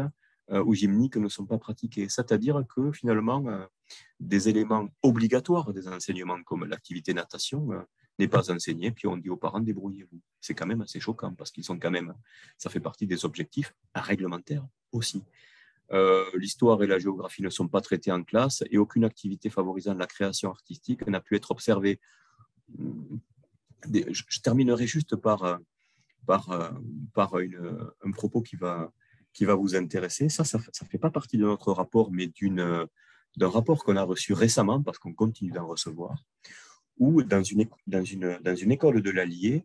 ou gymniques ne sont pas pratiqués. C'est-à-dire que finalement, des éléments obligatoires des enseignements comme l'activité natation n'est pas enseigné, puis on dit aux parents, débrouillez-vous. C'est quand même assez choquant parce qu'ils sont quand même, ça fait partie des objectifs réglementaires aussi. L'histoire et la géographie ne sont pas traitées en classe et aucune activité favorisant la création artistique n'a pu être observée. Je terminerai juste par un propos qui va vous intéresser. Ça ne fait pas partie de notre rapport, mais d'un rapport qu'on a reçu récemment, parce qu'on continue d'en recevoir, où dans une école de l'Allier,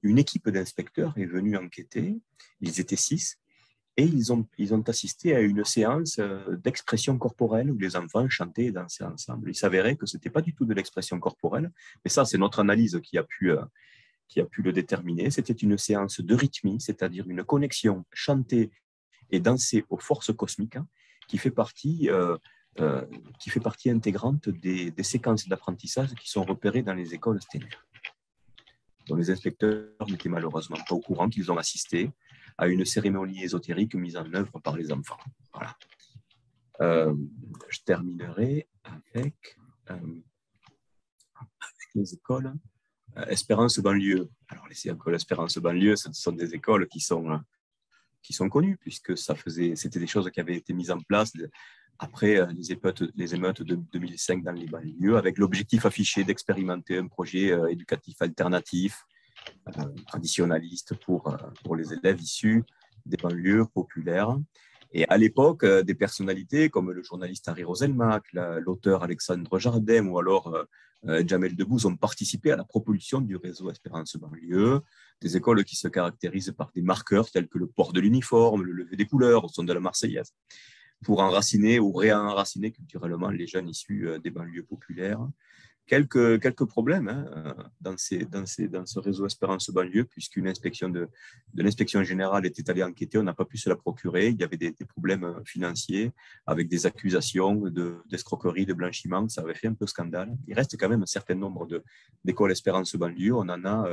une équipe d'inspecteurs est venue enquêter. Ils étaient 6 et ils ont assisté à une séance d'expression corporelle où les enfants chantaient et dansaient ensemble. Il s'avérait que ce n'était pas du tout de l'expression corporelle, mais ça, c'est notre analyse qui a pu le déterminer. C'était une séance de rythmie, c'est-à-dire une connexion chantée et dansée aux forces cosmiques, qui fait partie intégrante des séquences d'apprentissage qui sont repérées dans les écoles stellaires. Donc, les inspecteurs n'étaient malheureusement pas au courant qu'ils ont assisté à une cérémonie ésotérique mise en œuvre par les enfants. Voilà. Je terminerai avec les écoles Espérance banlieue. Alors, les écoles Espérance banlieue, ce sont des écoles qui sont connues, puisque c'était des choses qui avaient été mises en place après les émeutes de 2005 dans les banlieues, avec l'objectif affiché d'expérimenter un projet éducatif alternatif, traditionnaliste pour les élèves issus des banlieues populaires. Et à l'époque, des personnalités comme le journaliste Harry Roselmack, l'auteur Alexandre Jardin ou alors Jamel Debbouze ont participé à la propulsion du réseau Espérance banlieue, des écoles qui se caractérisent par des marqueurs tels que le port de l'uniforme, le lever des couleurs au son de la Marseillaise, pour enraciner ou réenraciner culturellement les jeunes issus des banlieues populaires. Quelques problèmes dans ce réseau Espérance banlieue, puisqu'une inspection de l'inspection générale était allée enquêter, on n'a pas pu se la procurer. Il y avait des problèmes financiers avec des accusations d'escroquerie, de blanchiment. Ça avait fait un peu scandale. Il reste quand même un certain nombre d'écoles Espérance banlieue. On en a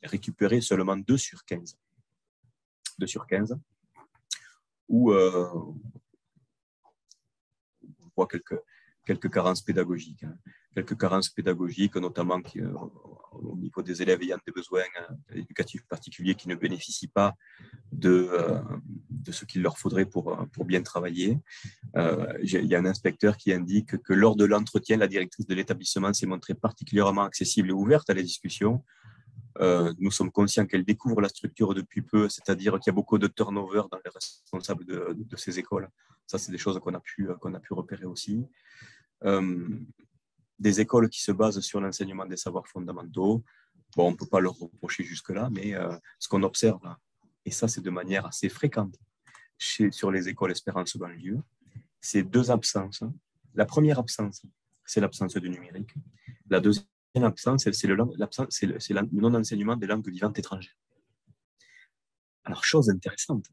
récupéré seulement 2 sur 15. 2 sur 15, où on voit quelques carences pédagogiques. Quelques carences pédagogiques, notamment au niveau des élèves ayant des besoins éducatifs particuliers qui ne bénéficient pas de ce qu'il leur faudrait pour bien travailler. Il y a un inspecteur qui indique que lors de l'entretien, la directrice de l'établissement s'est montrée particulièrement accessible et ouverte à la discussion. Nous sommes conscients qu'elle découvre la structure depuis peu, c'est-à-dire qu'il y a beaucoup de turnover dans les responsables de ces écoles. Ça, c'est des choses qu'on a pu repérer aussi. Des écoles qui se basent sur l'enseignement des savoirs fondamentaux. Bon, on ne peut pas leur reprocher jusque-là, mais ce qu'on observe, et ça c'est de manière assez fréquente sur les écoles Espérance banlieue, c'est 2 absences. La première absence, c'est l'absence du numérique. La deuxième absence, c'est le non-enseignement des langues vivantes étrangères. Alors, chose intéressante,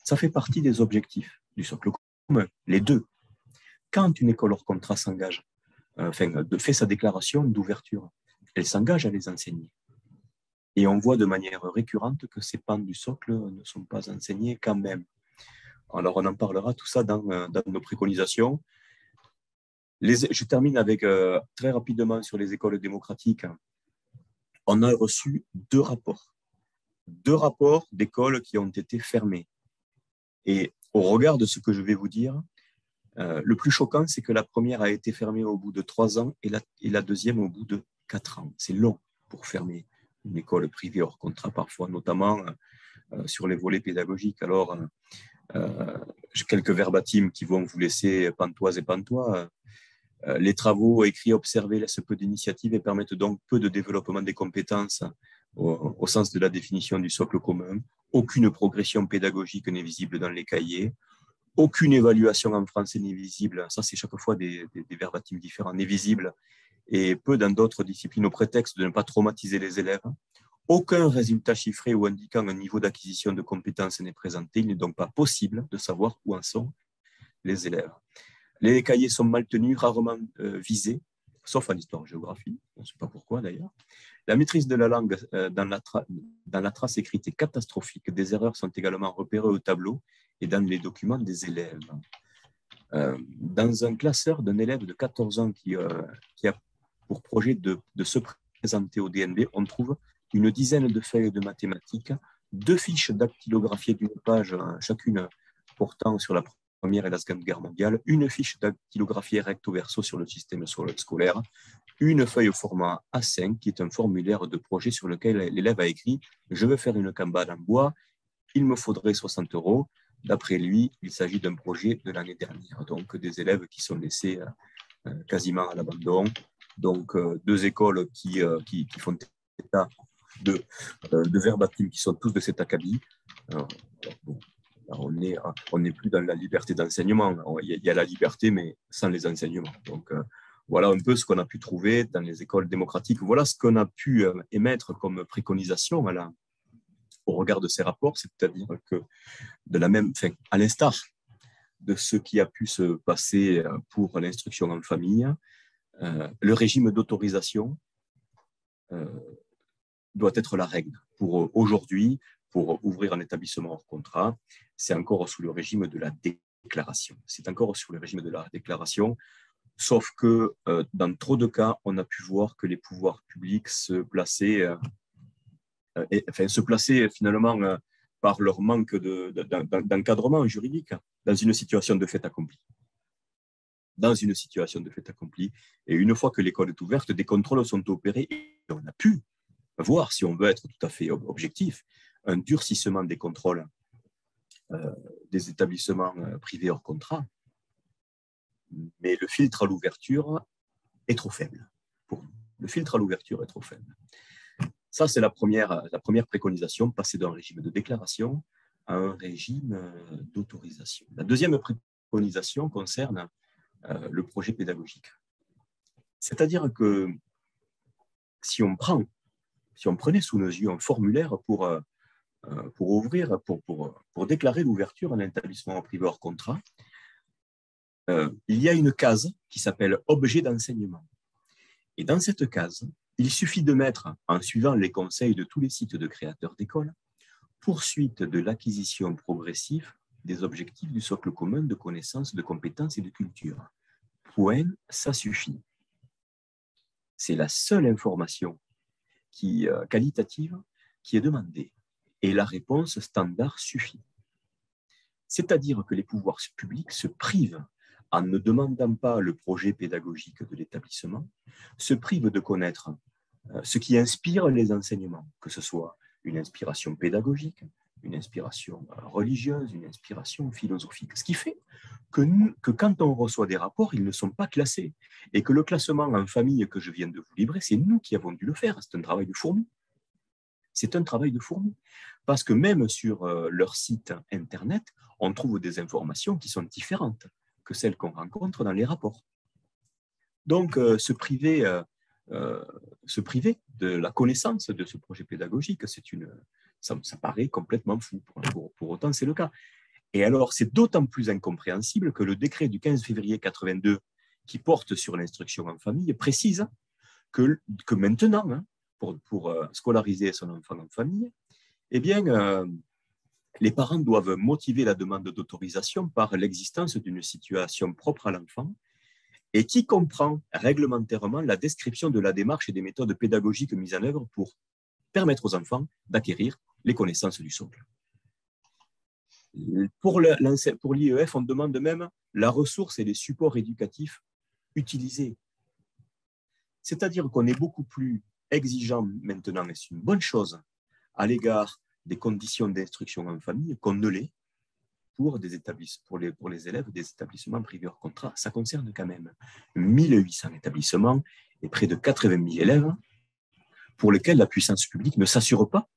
ça fait partie des objectifs du socle commun, les 2. Quand une école hors contrat s'engage, fait sa déclaration d'ouverture, elle s'engage à les enseigner. Et on voit de manière récurrente que ces pans du socle ne sont pas enseignés quand même. Alors, on en parlera tout ça dans nos préconisations. Je termine avec très rapidement sur les écoles démocratiques. On a reçu 2 rapports. 2 rapports d'écoles qui ont été fermées. Et au regard de ce que je vais vous dire, le plus choquant, c'est que la première a été fermée au bout de 3 ans et la deuxième au bout de 4 ans. C'est long pour fermer une école privée hors contrat, parfois, notamment sur les volets pédagogiques. Alors, j'ai quelques verbatims qui vont vous laisser pantoise et pantois. Les travaux écrits observés laissent peu d'initiatives et permettent donc peu de développement des compétences au sens de la définition du socle commun. Aucune progression pédagogique n'est visible dans les cahiers. Aucune évaluation en français n'est visible. Ça, c'est chaque fois des verbatims différents, n'est visible. Et peu dans d'autres disciplines au prétexte de ne pas traumatiser les élèves. Aucun résultat chiffré ou indiquant un niveau d'acquisition de compétences n'est présenté. Il n'est donc pas possible de savoir où en sont les élèves. Les cahiers sont mal tenus, rarement visés, sauf en histoire-géographie. On ne sait pas pourquoi d'ailleurs. La maîtrise de la langue dans la trace écrite est catastrophique. Des erreurs sont également repérées au tableau et dans les documents des élèves. Dans un classeur d'un élève de 14 ans qui a pour projet de se présenter au DNB, on trouve une dizaine de feuilles de mathématiques, 2 fiches dactylographiées d'une page, chacune portant sur la Première et la Seconde Guerre mondiale, une fiche dactylographiée recto verso sur le système scolaire, une feuille au format A5 qui est un formulaire de projet sur lequel l'élève a écrit « Je veux faire une cambade en bois, il me faudrait 60 €. D'après lui, il s'agit d'un projet de l'année dernière. Donc, des élèves qui sont laissés quasiment à l'abandon. Donc, 2 écoles qui font état de verbatim, qui sont tous de cet acabit. Bon, on n'est plus dans la liberté d'enseignement. Il y a la liberté, mais sans les enseignements. Donc, voilà un peu ce qu'on a pu trouver dans les écoles démocratiques. Voilà ce qu'on a pu émettre comme préconisation au regard de ces rapports, c'est-à-dire que à l'instar de ce qui a pu se passer pour l'instruction en famille, le régime d'autorisation doit être la règle. Pour aujourd'hui, pour ouvrir un établissement hors contrat, c'est encore sous le régime de la déclaration. C'est encore sous le régime de la déclaration, sauf que dans trop de cas, on a pu voir que les pouvoirs publics se plaçaient finalement par leur manque d'encadrement juridique dans une situation de fait accompli. Et une fois que l'école est ouverte, des contrôles sont opérés et on a pu voir, si on veut être tout à fait objectif, un durcissement des contrôles des établissements privés hors contrat. Mais le filtre à l'ouverture est trop faible pour nous. Le filtre à l'ouverture est trop faible. Ça, c'est la première préconisation, passer d'un régime de déclaration à un régime d'autorisation. La deuxième préconisation concerne le projet pédagogique. C'est-à-dire que si on prenait sous nos yeux un formulaire pour déclarer l'ouverture d'un établissement privé hors contrat, il y a une case qui s'appelle « Objet d'enseignement ». Et dans cette case, il suffit de mettre, en suivant les conseils de tous les sites de créateurs d'écoles, poursuite de l'acquisition progressive des objectifs du socle commun de connaissances, de compétences et de culture. Point, ça suffit. C'est la seule information qualitative qui est demandée. Et la réponse standard suffit. C'est-à-dire que les pouvoirs publics se privent, en ne demandant pas le projet pédagogique de l'établissement, se privent de connaître ce qui inspire les enseignements, que ce soit une inspiration pédagogique, une inspiration religieuse, une inspiration philosophique. Ce qui fait que quand on reçoit des rapports, ils ne sont pas classés. Et que le classement en famille que je viens de vous livrer, c'est nous qui avons dû le faire. C'est un travail de fourmi. C'est un travail de fourmi. Parce que même sur leur site Internet, on trouve des informations qui sont différentes que celles qu'on rencontre dans les rapports. Donc, se priver de la connaissance de ce projet pédagogique, ça paraît complètement fou. Pour autant, c'est le cas. Et alors, c'est d'autant plus incompréhensible que le décret du 15 février 82, qui porte sur l'instruction en famille, précise que maintenant, pour scolariser son enfant en famille, eh bien, les parents doivent motiver la demande d'autorisation par l'existence d'une situation propre à l'enfant et qui comprend réglementairement la description de la démarche et des méthodes pédagogiques mises en œuvre pour permettre aux enfants d'acquérir les connaissances du socle. Pour l'IEF, on demande même la ressource et les supports éducatifs utilisés. C'est-à-dire qu'on est beaucoup plus exigeant maintenant, et c'est une bonne chose, à l'égard des conditions d'instruction en famille qu'on ne l'est pour les élèves des établissements privés hors contrat. Ça concerne quand même 1800 établissements et près de 80 000 élèves pour lesquels la puissance publique ne s'assure pas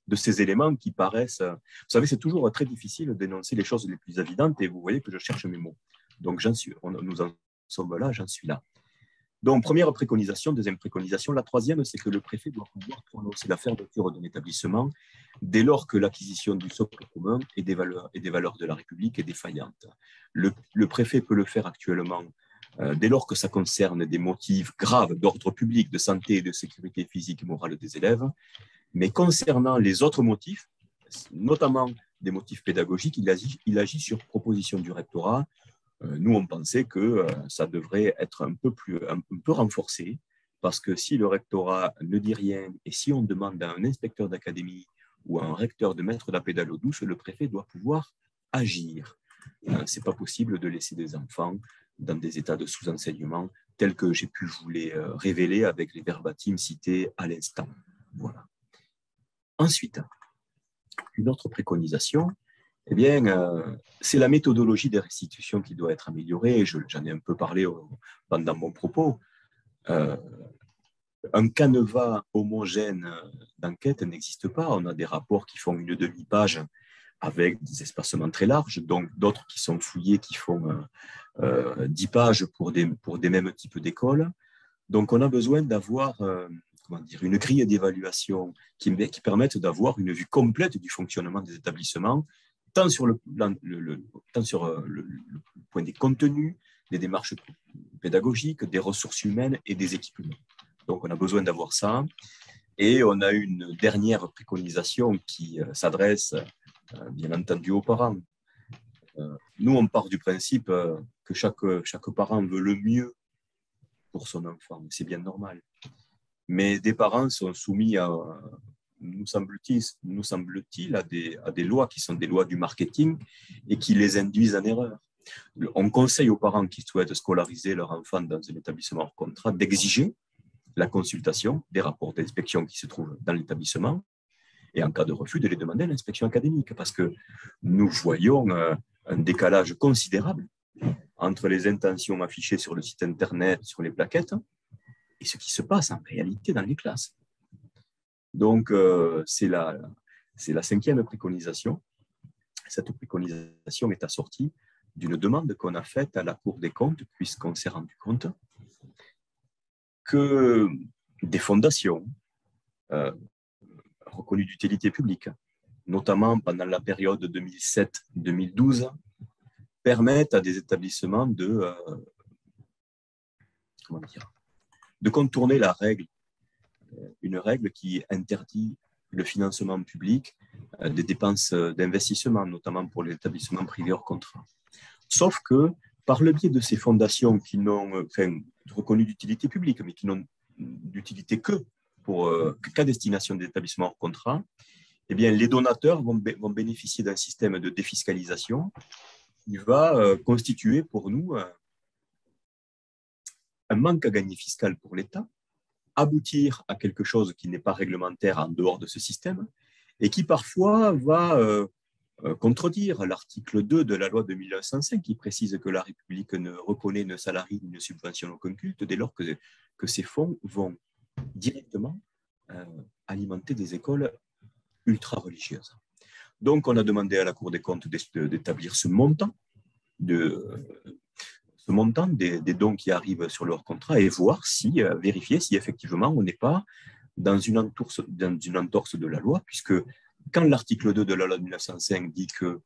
de ces éléments qui paraissent… Vous savez, c'est toujours très difficile d'énoncer les choses les plus évidentes et vous voyez que je cherche mes mots. Donc, nous en sommes là, j'en suis là. Donc, première préconisation, deuxième préconisation. La troisième, c'est que le préfet doit pouvoir prononcer la fermeture d'un établissement dès lors que l'acquisition du socle commun et des valeurs de la République est défaillante. Le préfet peut le faire actuellement dès lors que ça concerne des motifs graves d'ordre public, de santé et de sécurité physique et morale des élèves. Mais concernant les autres motifs, notamment des motifs pédagogiques, il agit sur proposition du rectorat. Nous, on pensait que ça devrait être un peu renforcé, parce que si le rectorat ne dit rien et si on demande à un inspecteur d'académie ou à un recteur de mettre la pédale douce, le préfet doit pouvoir agir. Ce n'est pas possible de laisser des enfants dans des états de sous-enseignement tels que j'ai pu vous les révéler avec les verbatims cités à l'instant. Voilà. Ensuite, une autre préconisation, eh bien, c'est la méthodologie des restitutions qui doit être améliorée. J'en ai un peu parlé pendant mon propos. Un canevas homogène d'enquête n'existe pas. On a des rapports qui font une demi-page avec des espacements très larges, donc d'autres qui sont fouillés, qui font 10 pages pour des mêmes types d'écoles. Donc, on a besoin d'avoir une grille d'évaluation qui permette d'avoir une vue complète du fonctionnement des établissements, tant sur le point des contenus, des démarches pédagogiques, des ressources humaines et des équipements. Donc, on a besoin d'avoir ça. Et on a une dernière préconisation qui s'adresse, bien entendu, aux parents. Nous, on part du principe que chaque parent veut le mieux pour son enfant. C'est bien normal. Mais des parents sont soumis nous semble-t-il, à des lois qui sont des lois du marketing et qui les induisent en erreur. On conseille aux parents qui souhaitent scolariser leur enfant dans un établissement hors contrat d'exiger la consultation des rapports d'inspection qui se trouvent dans l'établissement et en cas de refus, de les demander à l'inspection académique parce que nous voyons un décalage considérable entre les intentions affichées sur le site internet, sur les plaquettes, et ce qui se passe en réalité dans les classes. Donc, c'est la 5e préconisation. Cette préconisation est assortie d'une demande qu'on a faite à la Cour des comptes, puisqu'on s'est rendu compte que des fondations reconnues d'utilité publique, notamment pendant la période 2007-2012, permettent à des établissements de contourner la règle, une règle qui interdit le financement public des dépenses d'investissement, notamment pour les établissements privés hors contrat. Sauf que, par le biais de ces fondations qui n'ont reconnu d'utilité publique, mais qui n'ont d'utilité qu'à destination des établissements hors contrat, eh bien, les donateurs vont bénéficier d'un système de défiscalisation qui va constituer pour nous un manque à gagner fiscal pour l'État, aboutir à quelque chose qui n'est pas réglementaire en dehors de ce système et qui parfois va contredire l'article 2 de la loi de 1905 qui précise que la République ne reconnaît, ne salarie ni ne subventionne aucun culte dès lors que ces fonds vont directement alimenter des écoles ultra-religieuses. Donc, on a demandé à la Cour des comptes d'établir ce montant des dons qui arrivent sur leur contrat et vérifier si effectivement on n'est pas dans une entorse de la loi, puisque quand l'article 2 de la loi de 1905 dit que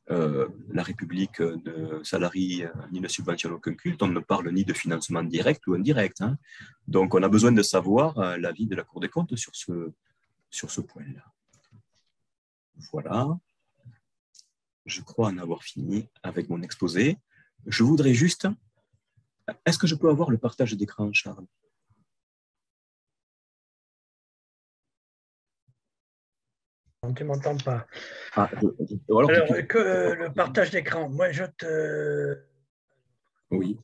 la République ne salarie ni ne subventionne aucun culte, on ne parle ni de financement direct ou indirect. Hein. Donc on a besoin de savoir l'avis de la Cour des comptes sur ce point-là. Voilà. Je crois en avoir fini avec mon exposé. Je voudrais juste... Est-ce que je peux avoir le partage d'écran, Charles? Tu ne m'entends pas. Alors, le partage d'écran, moi je te... Oui,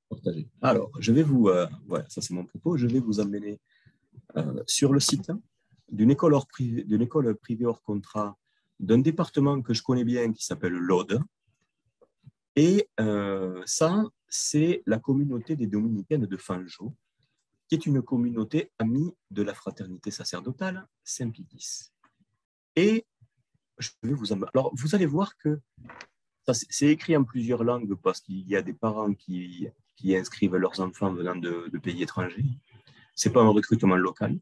partager. Alors, je vais voilà, ça c'est mon propos, je vais vous amener sur le site d'une école privée hors contrat d'un département que je connais bien qui s'appelle l'Aude. Et ça, c'est la communauté des Dominicaines de Fangeau, qui est une communauté amie de la fraternité sacerdotale Saint-Pidis. Et je vais alors, vous allez voir que c'est écrit en plusieurs langues parce qu'il y a des parents qui inscrivent leurs enfants venant de pays étrangers. Ce n'est pas un recrutement local.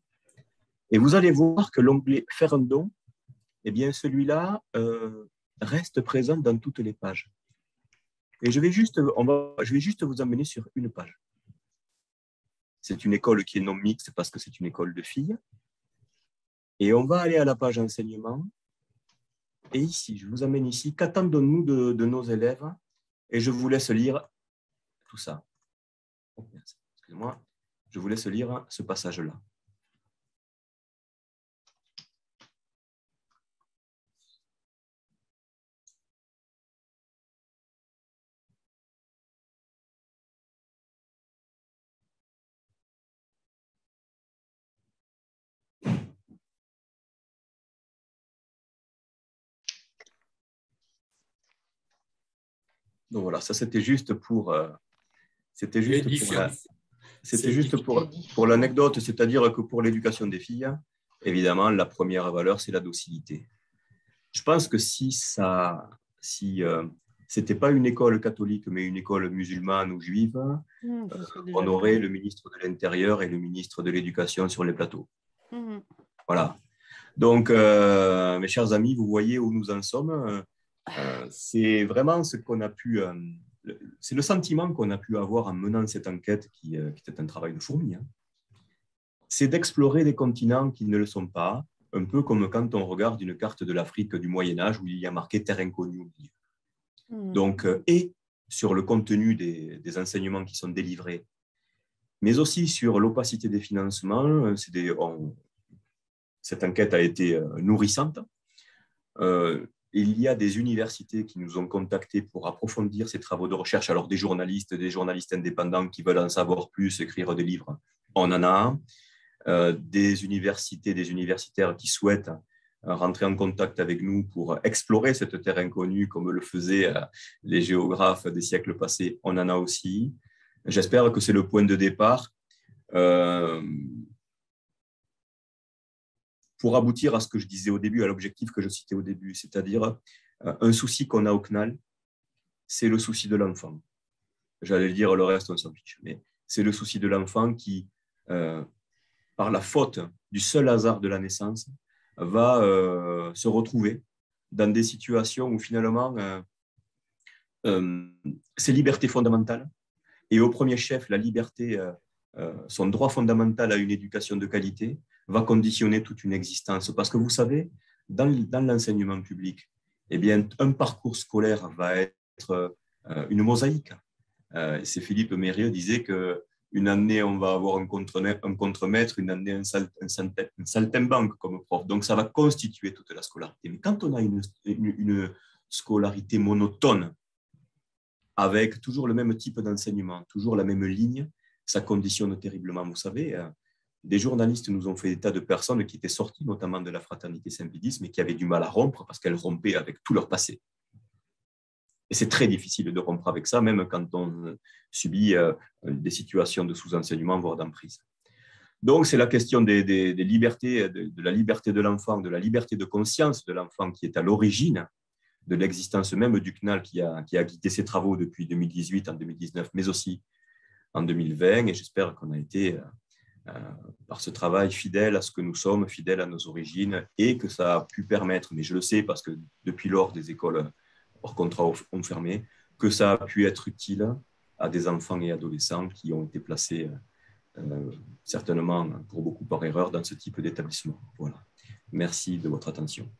Et vous allez voir que l'onglet « Faire un don », eh bien, celui-là reste présent dans toutes les pages. Et je vais juste vous emmener sur une page. C'est une école qui est non mixte parce que c'est une école de filles. Et on va aller à la page enseignement. Et ici, je vous amène ici. Qu'attendons-nous de nos élèves? Et je vous laisse lire tout ça. Excusez-moi, je vous laisse lire ce passage-là. Donc voilà, ça c'était juste pour l'anecdote, c'est-à-dire que pour l'éducation des filles, évidemment, la première valeur, c'est la docilité. Je pense que si c'était pas une école catholique, mais une école musulmane ou juive, on aurait le ministre de l'Intérieur et le ministre de l'Éducation sur les plateaux. Voilà. Donc, mes chers amis, vous voyez où nous en sommes. C'est vraiment ce qu'on a pu... c'est le sentiment qu'on a pu avoir en menant cette enquête qui était un travail de fourmi. C'est d'explorer des continents qui ne le sont pas, un peu comme quand on regarde une carte de l'Afrique du Moyen-Âge où il y a marqué terre inconnue. Donc, et sur le contenu des enseignements qui sont délivrés, mais aussi sur l'opacité des financements. Cette enquête a été nourrissante. Il y a des universités qui nous ont contactés pour approfondir ces travaux de recherche. Alors, des journalistes indépendants qui veulent en savoir plus, écrire des livres, on en a. Des universités, des universitaires qui souhaitent rentrer en contact avec nous pour explorer cette terre inconnue comme le faisaient les géographes des siècles passés, on en a aussi. J'espère que c'est le point de départ pour aboutir à ce que je disais au début, à l'objectif que je citais au début, c'est-à-dire un souci qu'on a au CNAL, c'est le souci de l'enfant. J'allais dire le reste, on s'en fiche, mais c'est le souci de l'enfant qui, par la faute du seul hasard de la naissance, va se retrouver dans des situations où finalement ses libertés fondamentales, et au premier chef, la liberté, son droit fondamental à une éducation de qualité, va conditionner toute une existence. Parce que vous savez, dans l'enseignement public, eh bien, un parcours scolaire va être une mosaïque. C'est Philippe Mérieux disait qu'une année, on va avoir un contremaître, une année, un saltimbanque comme prof. Donc, ça va constituer toute la scolarité. Mais quand on a une scolarité monotone, avec toujours le même type d'enseignement, toujours la même ligne, ça conditionne terriblement. Vous savez, des journalistes nous ont fait état de personnes qui étaient sorties, notamment de la fraternité Saint-Pédis, mais qui avaient du mal à rompre parce qu'elles rompaient avec tout leur passé. Et c'est très difficile de rompre avec ça, même quand on subit des situations de sous-enseignement, voire d'emprise. Donc, c'est la question des libertés, de la liberté de l'enfant, de la liberté de conscience de l'enfant qui est à l'origine de l'existence même du CNAL qui a guidé ses travaux depuis 2018, en 2019, mais aussi en 2020. Et j'espère qu'on a été, par ce travail, fidèle à ce que nous sommes, fidèle à nos origines, et que ça a pu permettre, mais je le sais parce que depuis lors des écoles hors contrat ont fermé, que ça a pu être utile à des enfants et adolescents qui ont été placés certainement pour beaucoup par erreur dans ce type d'établissement. Voilà. Merci de votre attention.